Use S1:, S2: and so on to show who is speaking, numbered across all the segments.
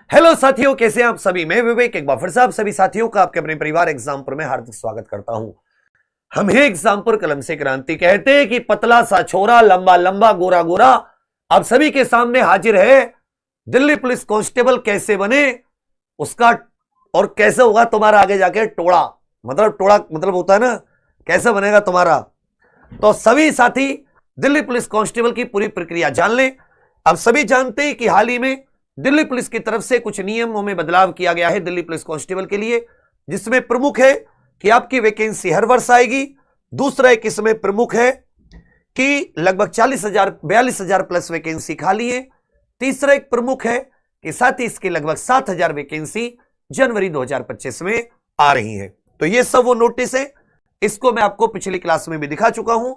S1: Hello साथियों, कैसे हैं आप सभी। मैं विवेक एक बार फिर से आप सभी साथियों का आपके अपने परिवार एग्जामपुर में हार्दिक स्वागत करता हूं। हम हैं एग्जामपुर, कलम से क्रांति। कहते हैं कि पतला सा छोरा, लंबा लंबा, गोरा गोरा, आप सभी के सामने हाजिर है दिल्ली पुलिस कांस्टेबल कैसे बने उसका, और कैसे होगा तुम्हारा आगे जाके टोड़ा। टोड़ा मतलब होता है ना, कैसे बनेगा तुम्हारा। तो सभी साथी दिल्ली पुलिस कांस्टेबल की पूरी प्रक्रिया जान लें। आप सभी जानते हैं कि हाल ही में दिल्ली पुलिस की तरफ से कुछ नियमों में बदलाव किया गया है दिल्ली पुलिस कांस्टेबल के लिए, जिसमें प्रमुख है कि आपकी वैकेंसी हर वर्ष आएगी। दूसरा एक इसमें प्रमुख है कि लगभग 42,000 प्लस वैकेंसी खाली है। तीसरा एक प्रमुख है कि साथ ही इसकी लगभग 7,000 वैकेंसी जनवरी 2025 में आ रही है। तो ये सब वो नोटिस है, इसको मैं आपको पिछली क्लास में भी दिखा चुका हूं,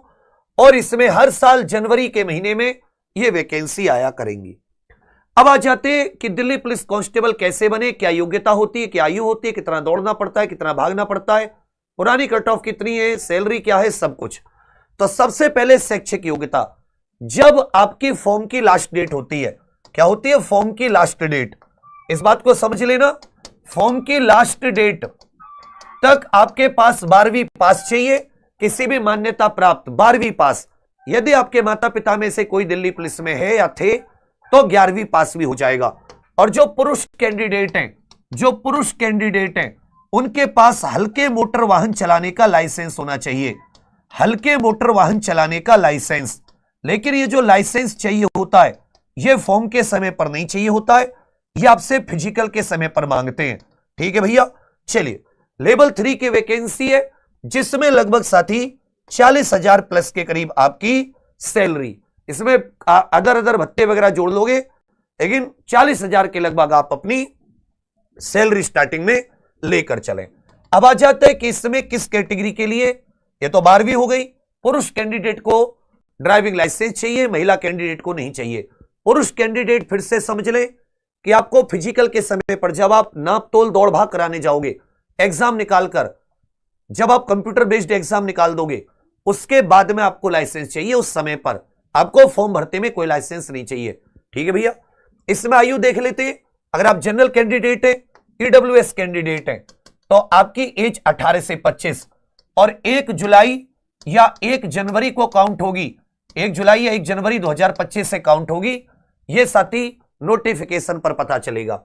S1: और इसमें हर साल जनवरी के महीने में ये वैकेंसी आया करेंगी। अब आ जाते हैं कि दिल्ली पुलिस कांस्टेबल कैसे बने, क्या योग्यता होती है, क्या आयु होती है, कितना दौड़ना पड़ता है, कितना भागना पड़ता है, पुरानी कट ऑफ कितनी है, सैलरी क्या है, सब कुछ। तो सबसे पहले शैक्षिक योग्यता। जब आपकी फॉर्म की लास्ट डेट होती है, क्या होती है फॉर्म की लास्ट डेट, इस बात को समझ लेना। फॉर्म की लास्ट डेट तक आपके पास 12वीं पास चाहिए, किसी भी मान्यता प्राप्त 12वीं पास। यदि आपके माता पिता में से कोई दिल्ली पुलिस में है या थे तो 11वीं पास भी हो जाएगा। और जो पुरुष कैंडिडेट हैं उनके पास हल्के मोटर वाहन चलाने का लाइसेंस होना चाहिए, हल्के मोटर वाहन चलाने का लाइसेंस। लेकिन ये जो लाइसेंस चाहिए होता है, ये फॉर्म के समय पर नहीं चाहिए होता है, ये आपसे फिजिकल के समय पर मांगते हैं। ठीक है भैया, चलिए। लेवल 3 की वैकेंसी है, जिसमें लगभग साथी 40,000 प्लस के करीब आपकी सैलरी, इसमें अदर भत्ते वगैरह जोड़ लोगे, लेकिन 40,000 के लगभग आप अपनी सैलरी स्टार्टिंग में लेकर चलें। अब आ जाते हैं कि इसमें किस कैटेगरी के लिए। ये तो 12वीं हो गई। पुरुष कैंडिडेट को ड्राइविंग लाइसेंस चाहिए, महिला कैंडिडेट को नहीं चाहिए। पुरुष कैंडिडेट फिर से समझ लें कि आपको फिजिकल के समय पर जब आप नाप तोल दौड़ भाग कराने जाओगे, एग्जाम निकालकर, जब आप कंप्यूटर बेस्ड एग्जाम निकाल दोगे, उसके बाद में आपको लाइसेंस चाहिए। उस समय पर आपको फॉर्म भरते में कोई लाइसेंस नहीं चाहिए। ठीक है भैया। इसमें आयु देख लेते हैं। अगर आप जनरल कैंडिडेट है, ईडब्ल्यूएस कैंडिडेट है, तो आपकी एज 18 से 25 और 1 जुलाई या 1 जनवरी को काउंट होगी। 1 जुलाई या 1 जनवरी 2025 से काउंट होगी। यह साथी नोटिफिकेशन पर पता चलेगा।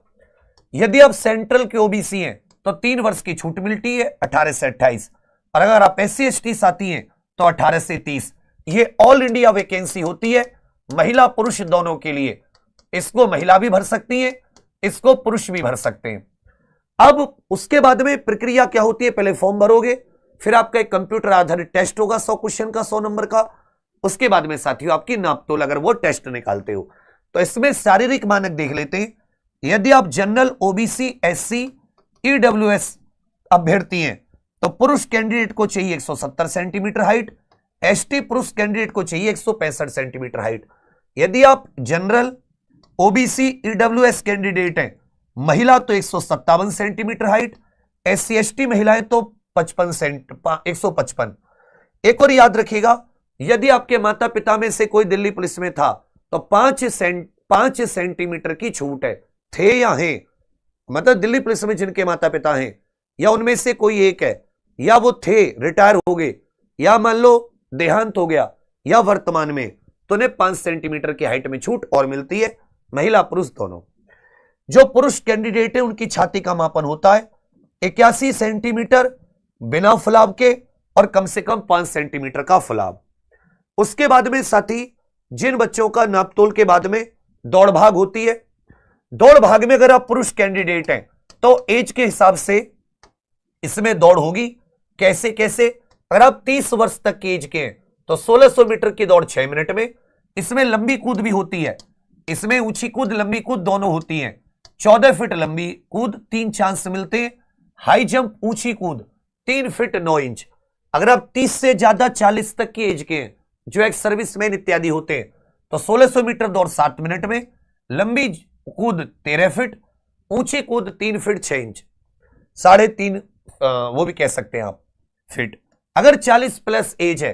S1: यदि आप सेंट्रल के ओबीसी हैं तो 3 वर्ष की छूट मिलती है, 18 से 28। और अगर आप SC ST साथी हैं तो 18 से 30। ये ऑल इंडिया वैकेंसी होती है, महिला पुरुष दोनों के लिए। इसको महिला भी भर सकती है, इसको पुरुष भी भर सकते हैं। अब उसके बाद में प्रक्रिया क्या होती है, पहले फॉर्म भरोगे, फिर आपका एक कंप्यूटर आधारित टेस्ट होगा 100 क्वेश्चन का, 100 नंबर का। उसके बाद में साथियों आपकी नापतोल, अगर वो टेस्ट निकालते हो तो इसमें शारीरिक मानक देख लेते हैं। यदि आप जनरल, OBC, SC, EWS अभ्यर्थी हैं तो पुरुष कैंडिडेट को चाहिए 170 सेंटीमीटर हाइट, ST पुरुष कैंडिडेट को चाहिए 165 सेंटीमीटर हाइट। यदि आप जनरल, OBC, EWS कैंडिडेट हैं, महिला तो 157 सेंटीमीटर हाइट, SC ST महिलाएं तो 155। एक और याद रखिएगा, यदि आपके माता पिता में से कोई दिल्ली पुलिस में था तो 5 सेंटीमीटर की छूट है। थे या हैं, मतलब दिल्ली पुलिस में जिनके माता पिता हैं, या उनमें से कोई एक है, या वो थे रिटायर हो गए, या मान लो देहांत हो गया, या वर्तमान में, तो उन्हें 5 सेंटीमीटर की हाइट में छूट और मिलती है, महिला पुरुष दोनों। जो पुरुष कैंडिडेट है उनकी छाती का मापन होता है 81 सेंटीमीटर बिना फुलाव के, और कम से कम 5 सेंटीमीटर का फुलाव। उसके बाद में साथी जिन बच्चों का नापतोल के बाद में दौड़ भाग होती है, दौड़ भाग में अगर आप पुरुष कैंडिडेट हैं तो एज के हिसाब से इसमें दौड़ होगी। कैसे कैसे, अगर आप 30 वर्ष तक की एज के हैं तो 1600 मीटर की दौड़ 6 मिनट में। इसमें लंबी कूद भी होती है, इसमें ऊंची कूद लंबी कूद दोनों होती है। 14 फीट लंबी कूद 3 चांस मिलते हैं, हाई जंप ऊंची कूद 3 फीट 9 इंच। अगर आप 30 से ज्यादा 40 तक की एज के हैं, जो एक सर्विसमैन इत्यादि होते हैं, तो 1600 मीटर दौड़ 7 मिनट में, लंबी कूद 13 फीट, ऊंची कूद 3 फीट 6 इंच, 3.5 वो भी कह सकते हैं आप फीट। अगर 40 प्लस एज है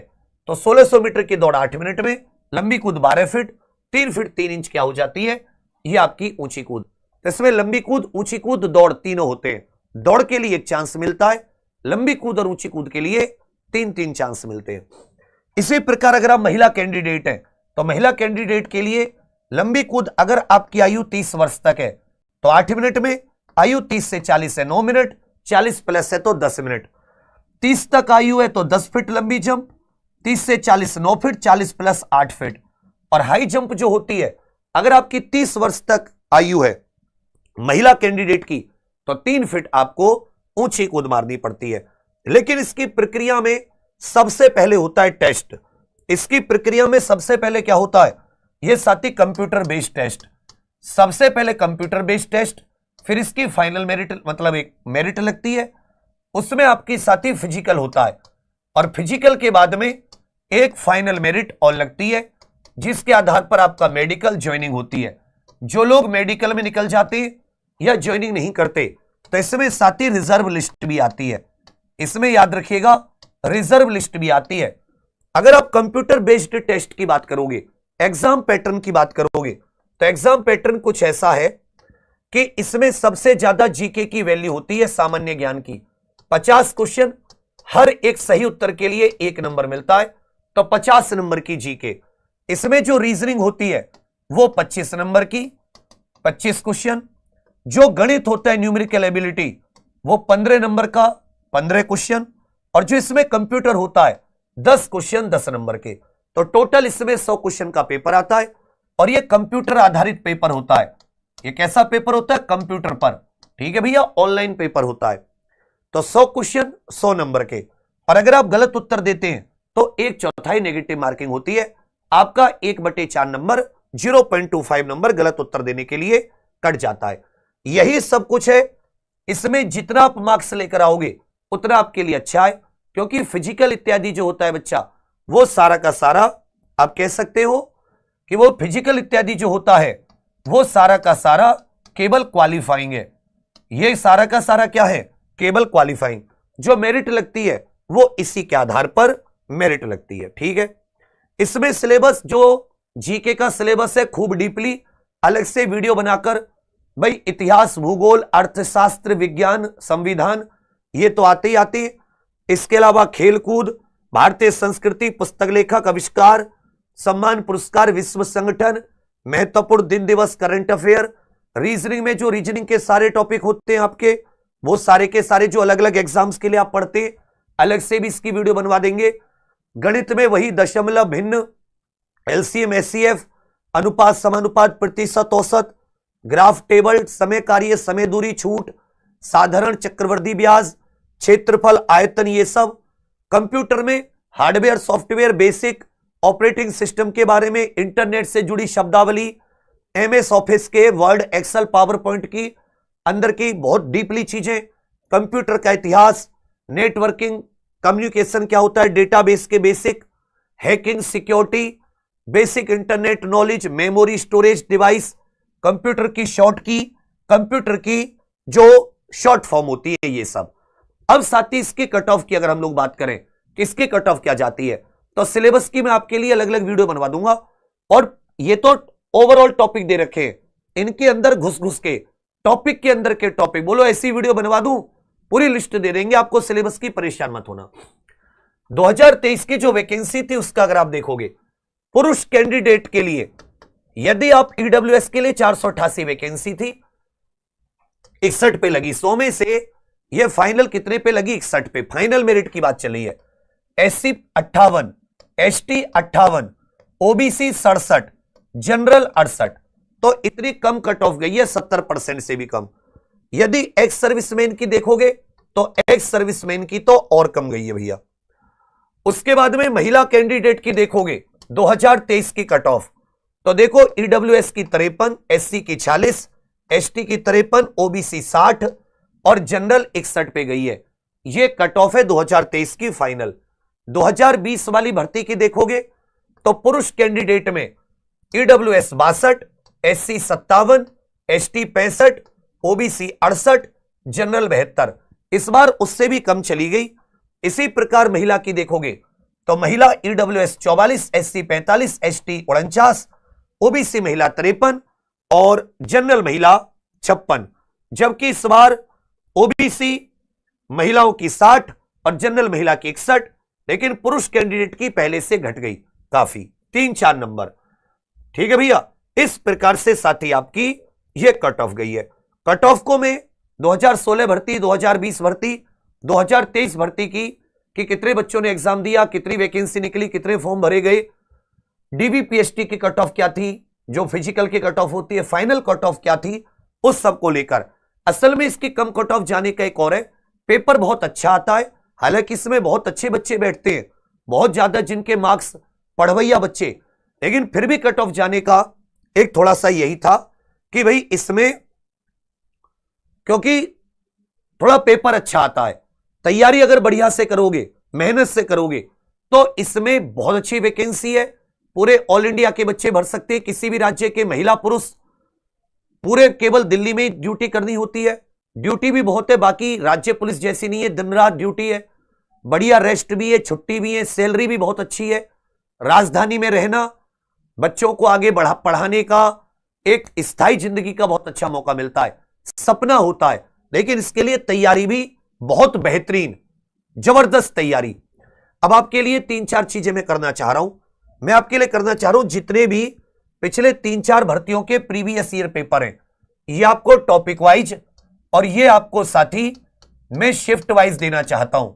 S1: तो 1600 मीटर की दौड़ 8 मिनट में, लंबी कूद 12 फीट, 3 फीट 3 इंच क्या हो जाती है, ये आपकी ऊंची कूद। तो इसमें लंबी कूद, ऊंची कूद, दौड़ तीनों होते हैं। दौड़ के लिए 1 चांस मिलता है, लंबी कूद और ऊंची कूद के लिए 3-3 चांस मिलते हैं। इसी प्रकार अगर आप महिला कैंडिडेट हैं तो महिला कैंडिडेट के लिए लंबी कूद अगर आपकी आयु 30 वर्ष तक है तो 8 मिनट में, आयु 30 से 40 है 9 मिनट, 40 प्लस है तो 10 मिनट, 30 तक आयु है तो 10 फीट लंबी जंप, 30 से 40 9 फीट, 40 प्लस 8 फीट। और हाई जंप जो होती है अगर आपकी 30 वर्ष तक आयु है महिला कैंडिडेट की तो 3 फीट आपको ऊंची कूद मारनी पड़ती है। लेकिन इसकी प्रक्रिया में सबसे पहले होता है टेस्ट। इसकी प्रक्रिया में सबसे पहले क्या होता है, यह साथी कंप्यूटर बेस्ड टेस्ट। सबसे पहले कंप्यूटर बेस्ड टेस्ट, फिर इसकी फाइनल मेरिट मतलब एक मेरिट लगती है, उसमें आपकी साथी फिजिकल होता है और फिजिकल के बाद में एक फाइनल मेरिट और लगती है जिसके आधार पर आपका मेडिकल ज्वाइनिंग होती है। जो लोग मेडिकल में निकल जाते हैं या ज्वाइनिंग नहीं करते तो इसमें साथी रिजर्व लिस्ट भी आती है। इसमें याद रखिएगा रिजर्व लिस्ट भी आती है। अगर आप कंप्यूटर बेस्ड टेस्ट की बात करोगे, एग्जाम पैटर्न की बात करोगे तो एग्जाम पैटर्न कुछ ऐसा है कि इसमें सबसे ज्यादा जीके की वैल्यू होती है सामान्य ज्ञान की। 50 क्वेश्चन, हर एक सही उत्तर के लिए 1 नंबर मिलता है तो 50 नंबर की जीके। इसमें जो रीजनिंग होती है वो 25 नंबर की 25 क्वेश्चन। जो गणित होता है न्यूमेरिकल एबिलिटी वो 15 नंबर का 15 क्वेश्चन। और जो इसमें कंप्यूटर होता है 10 क्वेश्चन 10 नंबर के। तो टोटल इसमें 100 क्वेश्चन का पेपर आता है और ये कंप्यूटर आधारित पेपर होता है। ये कैसा पेपर होता है, कंप्यूटर पर, ठीक है भैया, ऑनलाइन पेपर होता है। तो 100 क्वेश्चन 100 नंबर के। और अगर आप गलत उत्तर देते हैं तो 1/4 नेगेटिव मार्किंग होती है। आपका 1/4 नंबर 0.25 नंबर गलत उत्तर देने के लिए कट जाता है। यही सब कुछ है। इसमें जितना आप मार्क्स लेकर आओगे उतना आपके लिए अच्छा है, क्योंकि फिजिकल इत्यादि जो होता है बच्चा वो सारा का सारा आप कह सकते हो कि वो फिजिकल इत्यादि जो होता है वो सारा का सारा केवल क्वालिफाइंग है। ये सारा का सारा क्या है, केवल क्वालिफाइंग। जो मेरिट लगती है वो इसी के आधार पर मेरिट लगती है, ठीक है। इसमें सिलेबस जो जीके का सिलेबस है खूब डीपली अलग से वीडियो बनाकर, भाई इतिहास, भूगोल, अर्थशास्त्र, विज्ञान, संविधान ये तो आते ही आते। इसके अलावा खेलकूद, भारतीय संस्कृति, पुस्तक लेखक, आविष्कार, सम्मान, पुरस्कार, विश्व संगठन, महत्वपूर्ण दिन दिवस, करंट अफेयर, रीजनिंग में जो रीजनिंग के सारे टॉपिक होते हैं आपके वो सारे के सारे जो अलग अलग एग्जाम्स के लिए आप पढ़ते हैं अलग से भी इसकी वीडियो बनवा देंगे। गणित में वही दशमलव, भिन्न, एलसीएम, एचसीएफ, अनुपात, समानुपात, प्रतिशत, औसत, ग्राफ टेबल, समय कार्य, समय दूरी, छूट, साधारण, चक्रवर्ती ब्याज, क्षेत्रफल, आयतन, ये सब। कंप्यूटर में hardware, software, basic operating system के बारे में, इंटरनेट से जुड़ी शब्दावली, एमएस ऑफिस के, वर्ड, एक्सेल, पावर पॉइंट की अंदर की बहुत डीपली चीजें, कंप्यूटर का इतिहास, नेटवर्किंग, कम्युनिकेशन क्या होता है, डेटाबेस के basic, hacking, security, basic internet knowledge, memory, storage device, computer की शॉर्ट की, कंप्यूटर की जो शॉर्ट फॉर्म होती है, ये सब। अब साथ ही इसकी कट ऑफ की अगर हम लोग बात करें कि इसकी कट ऑफ क्या जाती है तो सिलेबस की मैं आपके लिए अलग अलग वीडियो बनवा दूंगा। और ये तो ओवरऑल टॉपिक दे रखे हैं, इनके अंदर घुस घुस के टॉपिक के अंदर के टॉपिक बोलो ऐसी वीडियो बनवा दूं, पूरी लिस्ट दे देंगे आपको सिलेबस की, परेशान मत होना। 2023 की जो वैकेंसी थी उसका अगर आप देखोगे पुरुष कैंडिडेट के लिए, यदि आप ईडब्ल्यूएस के लिए 488 वैकेंसी थी, 61 पे लगी। 100 में से ये फाइनल कितने पे लगी, 61 पे। फाइनल मेरिट की बात चल रही है। SC 58, ST 58, OBC 67, general 68। तो इतनी कम कट ऑफ गई है, 70% से भी कम। यदि एक्स सर्विसमैन की देखोगे तो एक्स सर्विसमैन की तो और कम गई है भैया। उसके बाद में महिला कैंडिडेट की देखोगे 2023 की कट ऑफ तो देखो ईडब्ल्यूएस की 53, एससी की 46, एसटी की 53, ओबीसी 60 और जनरल 61 पे गई है। ये कट ऑफ है 2023 की फाइनल। 2020 वाली भर्ती की देखोगे तो पुरुष कैंडिडेट में EWS 62, SC 57, ST 65, OBC 68, general 72। इस बार उससे भी कम चली गई। इसी प्रकार महिला की देखोगे तो महिला ईडब्ल्यूएस 44, एससी 45, एसटी 49, ओबीसी महिला 53 और जनरल महिला 56, जबकि इस बार ओबीसी महिलाओं की 60 और जनरल महिला की 61, लेकिन पुरुष कैंडिडेट की पहले से घट गई काफी, 3-4 नंबर। ठीक है भैया, इस प्रकार से साथी आपकी ये कट ऑफ गई है। कट ऑफ को मैं 2016 भर्ती, 2020 भर्ती, 2023 भर्ती की कि कितने बच्चों ने एग्जाम दिया, कितनी वैकेंसी निकली, कितने फॉर्म भरे गए, डीबीपीएसटी की कट ऑफ क्या थी, जो फिजिकल की कट ऑफ होती है, फाइनल कट ऑफ क्या थी, उस सब को लेकर असल में इसकी कम कट ऑफ जाने का एक और है, पेपर बहुत अच्छा आता है, हालांकि इसमें बहुत अच्छे बच्चे बैठते हैं, बहुत ज्यादा जिनके मार्क्स पढ़वैया बच्चे, लेकिन फिर भी कट ऑफ जाने का एक थोड़ा सा यही था कि भाई इसमें क्योंकि थोड़ा पेपर अच्छा आता है, तैयारी अगर बढ़िया से करोगे, मेहनत से करोगे, तो इसमें बहुत अच्छी वैकेंसी है, पूरे ऑल इंडिया के बच्चे भर सकते हैं, किसी भी राज्य के महिला पुरुष, पूरे केवल दिल्ली में ड्यूटी करनी होती है, ड्यूटी भी बहुत है, बाकी राज्य पुलिस जैसी नहीं है, दिन रात ड्यूटी है, बढ़िया रेस्ट भी है, छुट्टी भी है, सैलरी भी बहुत अच्छी है, राजधानी में रहना, बच्चों को आगे पढ़ाने का एक स्थायी जिंदगी का बहुत अच्छा मौका मिलता है, सपना होता है, लेकिन इसके लिए तैयारी भी बहुत बेहतरीन, जबरदस्त तैयारी। अब आपके लिए 3-4 चीजें मैं करना चाह रहा हूं, मैं आपके लिए करना चाह रहा हूं, जितने भी पिछले 3-4 भर्तियों के प्रीवियस ईयर पेपर हैं, ये आपको टॉपिक वाइज और ये आपको साथी मैं शिफ्ट वाइज देना चाहता हूं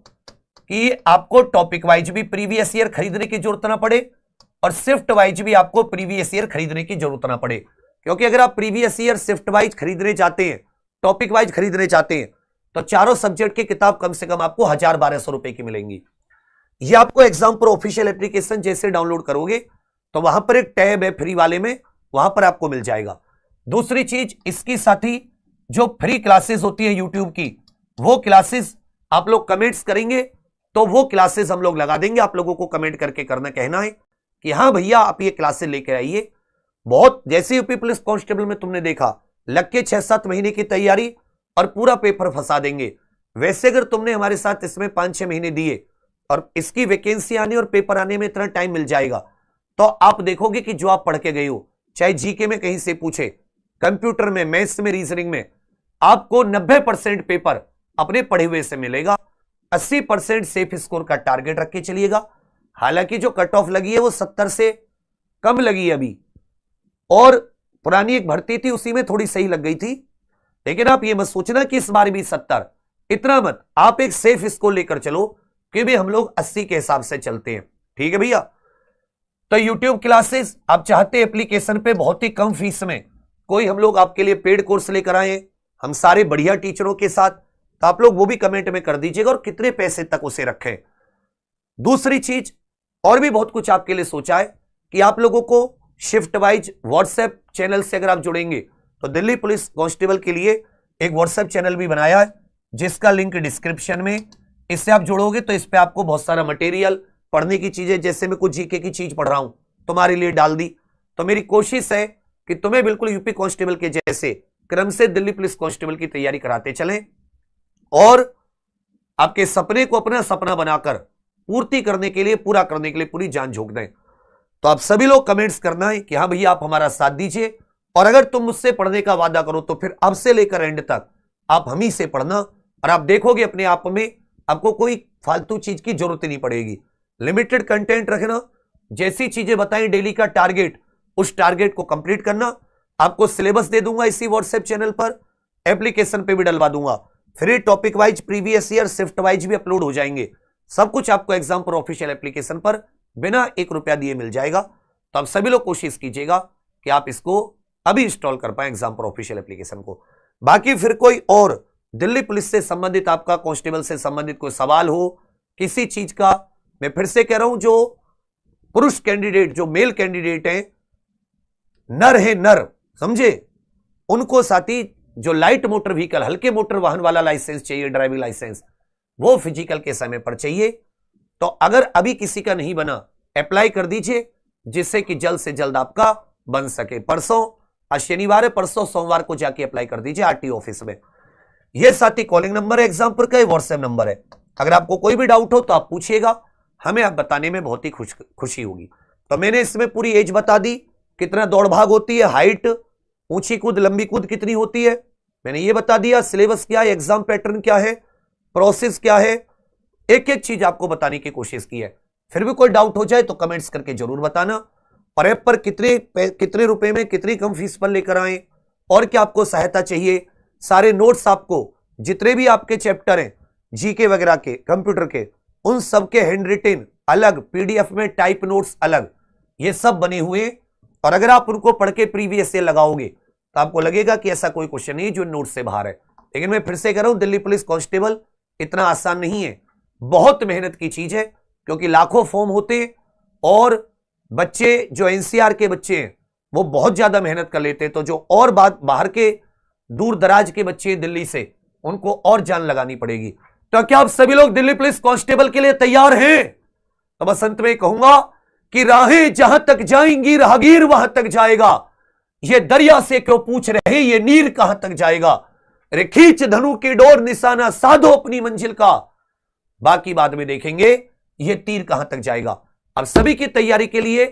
S1: कि आपको टॉपिक वाइज भी प्रीवियस ईयर खरीदने की जरूरत ना पड़े और शिफ्ट वाइज भी आपको प्रीवियस ईयर खरीदने की जरूरत ना पड़े, क्योंकि अगर आप प्रीवियस ईयर शिफ्ट वाइज खरीदने चाहते हैं, टॉपिक वाइज खरीदने चाहते हैं, तो चारों सब्जेक्ट की किताब कम से कम आपको 1000-1200 रुपए की मिलेंगी। ये आपको एग्जाम प्रो ऑफिशियल एप्लीकेशन जैसे डाउनलोड करोगे तो वहां पर एक टैब है फ्री वाले में, वहां पर आपको मिल जाएगा। दूसरी चीज, इसकी साथी जो फ्री क्लासेस होती है यूट्यूब की, वो क्लासेस आप लोग कमेंट्स करेंगे तो वो क्लासेस हम लोग लगा देंगे। आप लोगों को कमेंट करके करना कहना है कि हाँ भैया आप ये क्लासेस लेके आइए। बहुत जैसे यूपी पुलिस कांस्टेबल में तुमने देखा लग के 6-7 महीने की तैयारी और पूरा पेपर फंसा देंगे, वैसे अगर तुमने हमारे साथ इसमें 5-6 महीने दिए और इसकी वैकेंसी आने और पेपर आने में इतना टाइम मिल जाएगा, तो आप देखोगे कि जो आप पढ़ के गए हो, चाहे जीके में कहीं से पूछे, कंप्यूटर में, मैथ्स में, रीजनिंग में, आपको 90% पेपर अपने पढ़े हुए से मिलेगा। 80% सेफ स्कोर का टारगेट रख के चलिएगा। हालांकि जो कट ऑफ लगी है वो 70 से कम लगी है अभी, और पुरानी एक भर्ती थी उसी में थोड़ी सही लग गई थी, लेकिन आप ये मत सोचना कि इस बार भी 70, इतना मत, आप एक सेफ स्कोर लेकर चलो कि भी हम लोग 80 के हिसाब से चलते हैं। ठीक है भैया, तो YouTube क्लासेस आप चाहते हैं एप्लीकेशन पे बहुत ही कम फीस में कोई हम लोग आपके लिए पेड कोर्स लेकर आए हम सारे बढ़िया टीचरों के साथ, तो आप लोग वो भी कमेंट में कर दीजिएगा और कितने पैसे तक उसे रखें। दूसरी चीज और भी बहुत कुछ आपके लिए सोचा है कि आप लोगों को शिफ्ट वाइज व्हाट्सएप चैनल से अगर आप जुड़ेंगे तो दिल्ली पुलिस कांस्टेबल के लिए एक व्हाट्सएप चैनल भी बनाया है जिसका लिंक डिस्क्रिप्शन में, इससे आप जुड़ोगे तो इस पे आपको बहुत सारा मटेरियल, पढ़ने की चीजें, जैसे मैं कुछ जीके की चीज पढ़ रहा हूं तुम्हारे लिए डाल दी। तो मेरी कोशिश है कि तुम्हें बिल्कुल यूपी कांस्टेबल के जैसे क्रम से दिल्ली पुलिस कांस्टेबल की तैयारी कराते चलें और आपके सपने को अपना सपना बनाकर पूर्ति करने के लिए, पूरा करने के लिए पूरी जान झोंक दें। तो आप सभी लोग कमेंट्स करना है कि हाँ भैया आप हमारा साथ दीजिए, और अगर तुम मुझसे पढ़ने का वादा करो तो फिर अब से लेकर एंड तक आप हम ही से पढ़ना, और आप देखोगे अपने आप में आपको कोई फालतू चीज की जरूरत ही नहीं पड़ेगी। लिमिटेड कंटेंट रखना, जैसी चीजें बताएं डेली का टारगेट, उस टारगेट को कंप्लीट करना। आपको सिलेबस दे दूंगा इसी व्हाट्सएप चैनल पर, एप्लीकेशन पे भी डलवा दूंगा, free topic wise, previous year, shift wise भी अपलोड हो जाएंगे। सब कुछ आपको एग्जाम प्रो ऑफिशियल एप्लीकेशन पर बिना 1 रुपया दिए मिल जाएगा। तो आप सभी लोग कोशिश कीजिएगा कि आप इसको अभी इंस्टॉल कर पाए एग्जाम प्रो ऑफिशियल एप्लीकेशन को। बाकी फिर कोई और दिल्ली पुलिस से संबंधित, आपका कांस्टेबल से संबंधित कोई सवाल हो किसी चीज का, मैं फिर से कह रहा हूं, जो पुरुष कैंडिडेट, जो मेल कैंडिडेट हैं, नर है नर, समझे, उनको साथी जो लाइट मोटर व्हीकल, हल्के मोटर वाहन वाला लाइसेंस चाहिए, ड्राइविंग लाइसेंस, वो फिजिकल के समय पर चाहिए। तो अगर अभी किसी का नहीं बना, अप्लाई कर दीजिए जिससे कि जल्द से जल्द आपका बन सके। परसों, आज शनिवार है, परसों सोमवार को जाके अप्लाई कर दीजिए आरटीओ ऑफिस में। यह साथी कॉलिंग नंबर है एग्जाम पर का, व्हाट्सएप नंबर है। अगर आपको कोई भी डाउट हो तो आप पूछिएगा, हमें आप बताने में बहुत ही खुशी होगी। तो मैंने इसमें पूरी एज बता दी, कितना दौड़ भाग होती है, हाइट, ऊंची कूद, लंबी कूद कितनी होती है, मैंने ये बता दिया सिलेबस क्या है, एग्जाम पैटर्न क्या है, प्रोसेस क्या है, एक एक चीज आपको बताने की कोशिश की है। फिर भी कोई डाउट हो जाए तो कमेंट्स करके जरूर बताना। और ऐप पर कितने रुपए में कितनी कम फीस पर लेकर आए और क्या आपको सहायता चाहिए, सारे नोट्स आपको जितने भी आपके चैप्टर हैं जीके वगैरह के, कंप्यूटर के, उन सब के हैंड रिटेन अलग, पीडीएफ में टाइप नोट्स अलग, ये सब बने हुए। और अगर आप उनको पढ़ के प्रीवियस से लगाओगे तो आपको लगेगा कि ऐसा कोई क्वेश्चन नहीं जो नोट से बाहर है। लेकिन मैं फिर से कह रहा हूं, दिल्ली पुलिस कांस्टेबल इतना आसान नहीं है, बहुत मेहनत की चीज है, क्योंकि लाखों फॉर्म होते हैं और बच्चे जो एनसीआर के बच्चे हैं वो बहुत ज्यादा मेहनत कर लेते हैं। तो जो और बाहर के दूर दराज के बच्चे दिल्ली से, उनको और जान लगानी पड़ेगी। तो क्या आप सभी लोग दिल्ली पुलिस कांस्टेबल के लिए तैयार हैं? तो बस अंत में कहूंगा कि राहें जहां तक जाएंगी राहगीर वहां तक जाएगा, ये दरिया से क्यों पूछ रहे ये नीर कहां तक जाएगा, रे खींच धनु की डोर निशाना साधो अपनी मंजिल का, बाकी बाद में देखेंगे ये तीर कहां तक जाएगा। अब सभी की तैयारी के लिए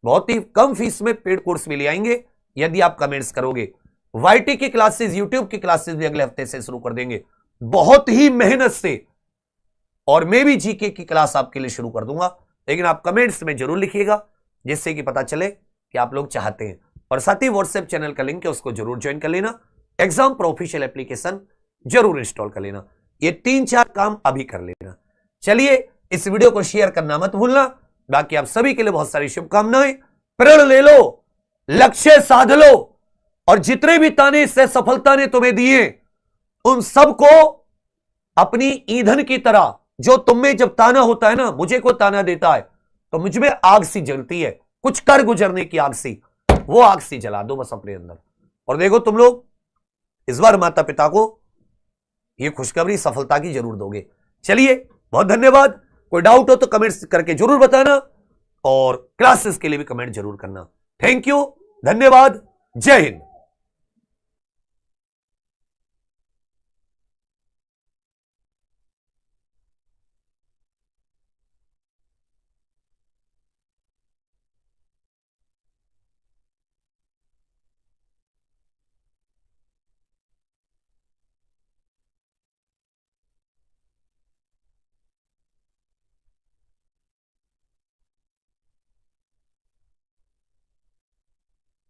S1: बहुत ही कम फीस में पेड कोर्स भी ले आएंगे यदि आप कमेंट्स करोगे। वाईटी की क्लासेस, यूट्यूब की क्लासेस भी अगले हफ्ते से शुरू कर देंगे, बहुत ही मेहनत से। और मैं भी जीके की क्लास आपके लिए शुरू कर दूंगा, लेकिन आप कमेंट्स में जरूर लिखिएगा जिससे कि पता चले कि आप लोग चाहते हैं। और साथ ही व्हाट्सएप चैनल का लिंक है, उसको जरूर ज्वाइन कर लेना। एग्जाम प्रो ऑफिशियल एप्लीकेशन जरूर इंस्टॉल कर लेना। ये 3-4 काम अभी कर लेना। चलिए, इस वीडियो को शेयर करना मत भूलना। बाकी आप सभी के लिए बहुत सारी शुभकामनाएं। प्रण ले लो, लक्ष्य साध लो, और जितने भी ताने से सफलता ने तुम्हें दिए उन सबको अपनी ईंधन की तरह, जो तुम में जब ताना होता है ना, मुझे को ताना देता है तो मुझ में आग सी जलती है, कुछ कर गुजरने की आग सी, वो आग सी जला दो बस अपने अंदर। और देखो तुम लोग इस बार माता पिता को ये खुशखबरी सफलता की जरूर दोगे। चलिए, बहुत धन्यवाद। कोई डाउट हो तो कमेंट्स करके जरूर बताना, और क्लासेस के लिए भी कमेंट जरूर करना। थैंक यू, धन्यवाद, जय हिंद।